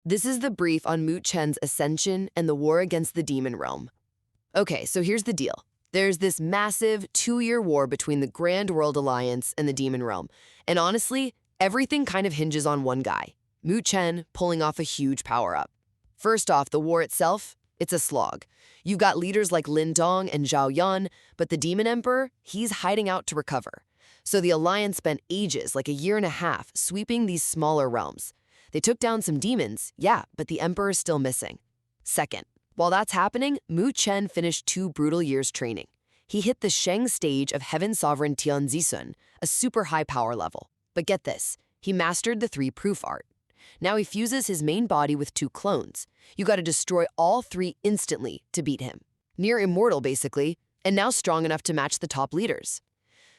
This is the brief on Chen's ascension and the war against the demon realm. Okay, so here's the deal. There's this massive 2-year war between the Grand World Alliance and the demon realm. And honestly, everything kind of hinges on one guy, Chen pulling off a huge power-up. First off, the war itself, it's a slog. You've got leaders like Lin Dong and Zhao Yan, but the demon emperor, he's hiding out to recover. So the alliance spent ages, like a year and a half, sweeping these smaller realms. They took down some demons, yeah, but the emperor's still missing. Second, while that's happening, Chen finished 2 brutal years training. He hit the Sheng stage of Heaven Sovereign Tian Zisun, a super high power level. But get this, he mastered the 3 proof art. Now he fuses his main body with 2 clones. You gotta destroy all 3 instantly to beat him. Near-Immortal, basically, and now strong enough to match the top leaders.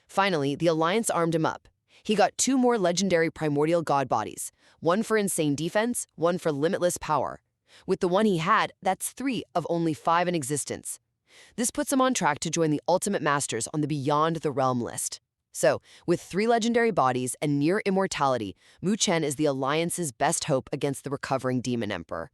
Finally, the Alliance armed him up. He got 2 more legendary primordial god bodies, one for insane defense, one for limitless power. With the one he had, that's 3 of only 5 in existence. This puts him on track to join the Ultimate Masters on the Beyond the Realm list. So, with 3 legendary bodies and near immortality, Chen is the Alliance's best hope against the recovering Demon Emperor.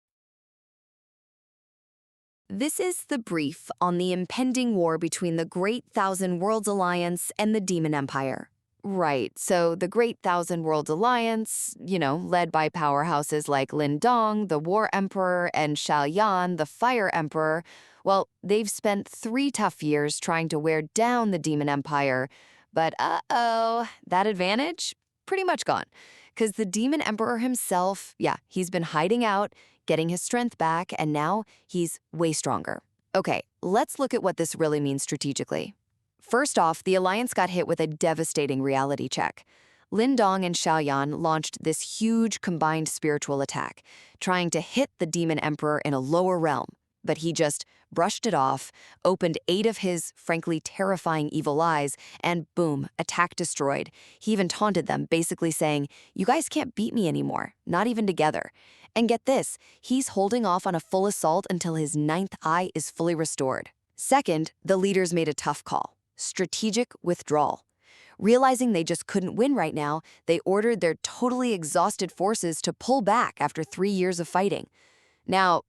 This is the brief on the impending war between the Great Thousand Worlds Alliance and the Demon Empire. Right, so the Great Thousand Worlds Alliance, led by powerhouses like Lin Dong, the War Emperor, and Xiao Yan, the Fire Emperor, well, they've spent 3 tough years trying to wear down the Demon Empire. But that advantage? Pretty much gone. Because the Demon Emperor himself, he's been hiding out, getting his strength back, and now he's way stronger. Okay, let's look at what this really means strategically. First off, the Alliance got hit with a devastating reality check. Lin Dong and Xiao Yan launched this huge combined spiritual attack, trying to hit the Demon Emperor in a lower realm. But he just brushed it off, opened 8 of his, frankly, terrifying evil eyes, and boom, attack destroyed. He even taunted them, basically saying, "You guys can't beat me anymore, not even together." And get this, he's holding off on a full assault until his 9th eye is fully restored. Second, the leaders made a tough call: strategic withdrawal. Realizing they just couldn't win right now, they ordered their totally exhausted forces to pull back after 3 years of fighting. Now,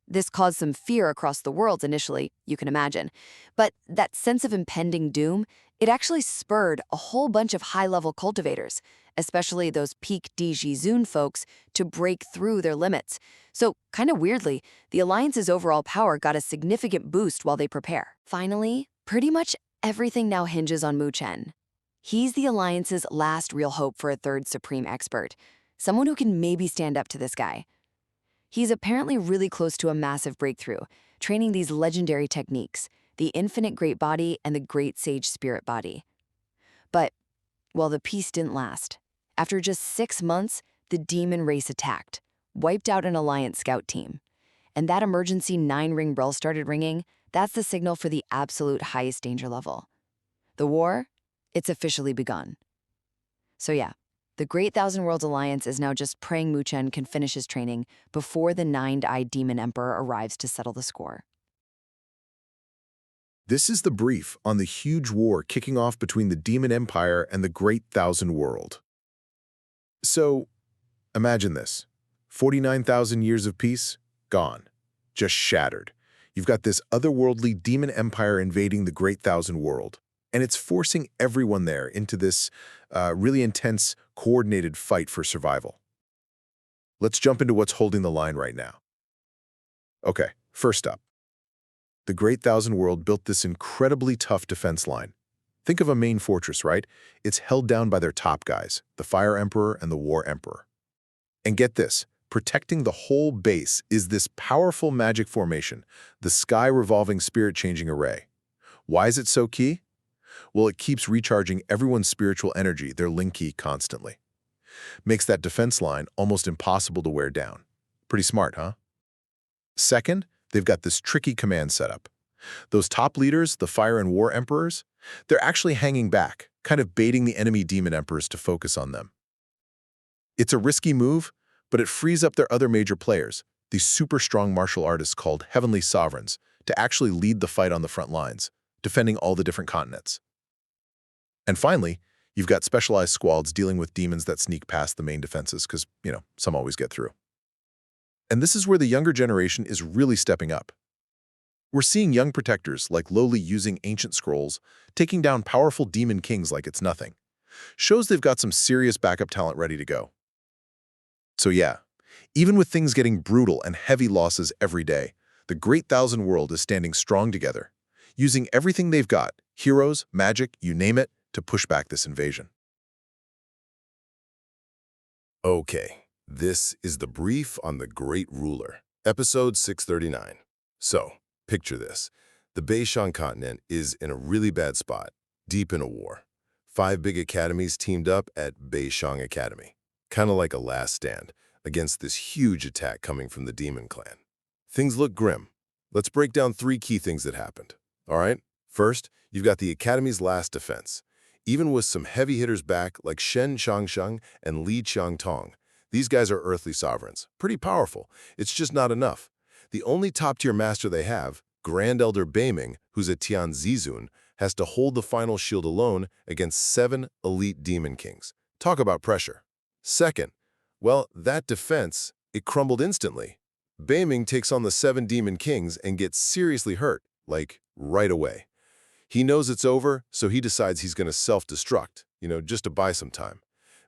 this caused some fear across the world initially, you can imagine. But that sense of impending doom, it actually spurred a whole bunch of high-level cultivators, especially those peak DG Zun folks, to break through their limits. So, kind of weirdly, the Alliance's overall power got a significant boost while they prepare. Finally, pretty much everything now hinges on Chen. He's the Alliance's last real hope for a 3rd Supreme Expert, someone who can maybe stand up to this guy. He's apparently really close to a massive breakthrough, training these legendary techniques, the Infinite Great Body and the Great Sage Spirit Body. But, well, the peace didn't last. After just 6 months, the demon race attacked, wiped out an Alliance scout team. And that emergency 9-ring bell started ringing. That's the signal for the absolute highest danger level. The war, it's officially begun. So the Great Thousand Worlds Alliance is now just praying Chen can finish his training before the 9-eyed Demon Emperor arrives to settle the score. This is the brief on the huge war kicking off between the Demon Empire and the Great Thousand World. So, imagine this. 49,000 years of peace? Gone. Just shattered. You've got this otherworldly Demon Empire invading the Great Thousand World, and it's forcing everyone there into this really intense, coordinated fight for survival. Let's jump into what's holding the line right now. Okay, first up. The Great Thousand World built this incredibly tough defense line. Think of a main fortress, right? It's held down by their top guys, the Fire Emperor and the War Emperor. And get this, protecting the whole base is this powerful magic formation, the Sky Revolving Spirit-Changing Array. Why is it so key? Well, it keeps recharging everyone's spiritual energy, their link key, constantly. Makes that defense line almost impossible to wear down. Pretty smart, huh? Second, they've got this tricky command setup. Those top leaders, the Fire and War Emperors, they're actually hanging back, kind of baiting the enemy Demon Emperors to focus on them. It's a risky move, but it frees up their other major players, these super strong martial artists called Heavenly Sovereigns, to actually lead the fight on the front lines, defending all the different continents. And finally, you've got specialized squads dealing with demons that sneak past the main defenses because, some always get through. And this is where the younger generation is really stepping up. We're seeing young protectors like Lowly using ancient scrolls, taking down powerful demon kings like it's nothing. Shows they've got some serious backup talent ready to go. So yeah, even with things getting brutal and heavy losses every day, the Great Thousand World is standing strong together, using everything they've got, heroes, magic, you name it, to push back this invasion. Okay, this is the brief on the Great Ruler, episode 639. So, picture this. The Beishan continent is in a really bad spot, deep in a war. 5 big academies teamed up at Beishan Academy, kind of like a last stand against this huge attack coming from the Demon Clan. Things look grim. Let's break down 3 key things that happened. All right? First, you've got the Academy's last defense. Even with some heavy hitters back like Shen Changsheng and Li Qiangtong, these guys are earthly sovereigns. Pretty powerful. It's just not enough. The only top-tier master they have, Grand Elder Beiming, who's a Tian Zizun, has to hold the final shield alone against 7 elite demon kings. Talk about pressure. Second, well, that defense, it crumbled instantly. Beiming takes on the 7 demon kings and gets seriously hurt, like right away. He knows it's over, so he decides he's going to self-destruct, just to buy some time.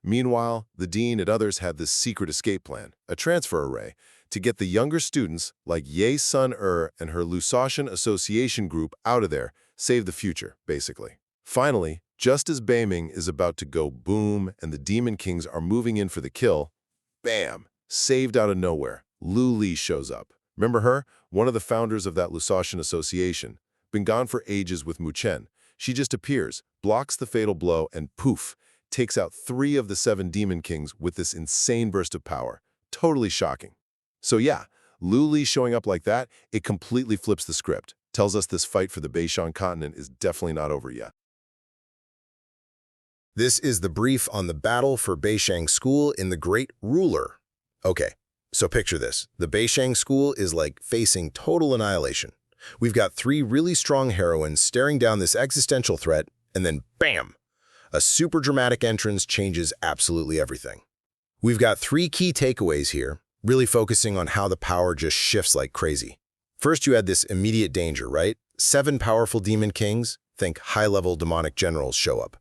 Meanwhile, the dean and others have this secret escape plan, a transfer array, to get the younger students like Ye Sun-er and her Lusatian Association group out of there, save the future, basically. Finally, just as Beiming is about to go boom and the Demon Kings are moving in for the kill, bam, saved out of nowhere, Lu Li shows up. Remember her? One of the founders of that Lusatian Association. Been gone for ages with Chen. She just appears, blocks the fatal blow, and poof, takes out 3 of the 7 Demon Kings with this insane burst of power. Totally shocking. So yeah, Lu Li showing up like that, it completely flips the script. Tells us this fight for the Beishan continent is definitely not over yet. This is the brief on the battle for Beishang School in the Great Ruler. Okay, so picture this. The Beishang School is like facing total annihilation. We've got 3 really strong heroines staring down this existential threat, and then bam! A super dramatic entrance changes absolutely everything. We've got 3 key takeaways here, really focusing on how the power just shifts like crazy. First, you had this immediate danger, right? 7 powerful demon kings, think high-level demonic generals, show up.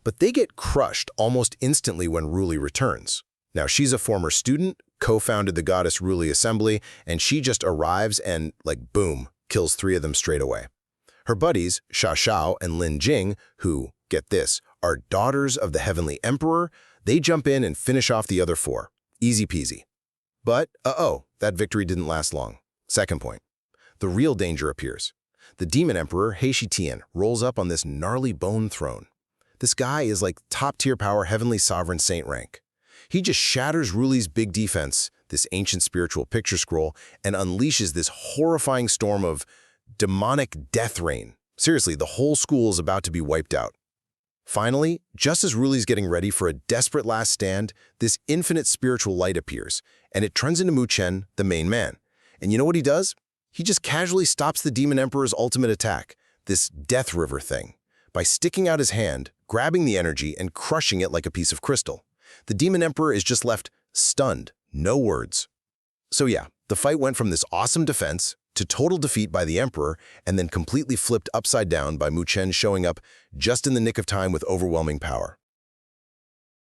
But they get crushed almost instantly when Ruli returns. Now, she's a former student, co-founded the Goddess Ruli Assembly, and she just arrives and, like, boom, kills 3 of them straight away. Her buddies, Sha Shao and Lin Jing, who, get this, are daughters of the Heavenly Emperor, they jump in and finish off the other 4. Easy peasy. But, that victory didn't last long. Second point. The real danger appears. The Demon Emperor, Heishi Tian, rolls up on this gnarly bone throne. This guy is like top-tier power Heavenly Sovereign Saint rank. He just shatters Ruli's big defense, this ancient spiritual picture scroll, and unleashes this horrifying storm of demonic death rain. Seriously, the whole school is about to be wiped out. Finally, just as Ruli's getting ready for a desperate last stand, this infinite spiritual light appears, and it turns into Chen, the main man. And you know what he does? He just casually stops the Demon Emperor's ultimate attack, this death river thing, by sticking out his hand, grabbing the energy, and crushing it like a piece of crystal. The Demon Emperor is just left stunned, no words. So yeah, the fight went from this awesome defense to total defeat by the Emperor, and then completely flipped upside down by Chen showing up just in the nick of time with overwhelming power.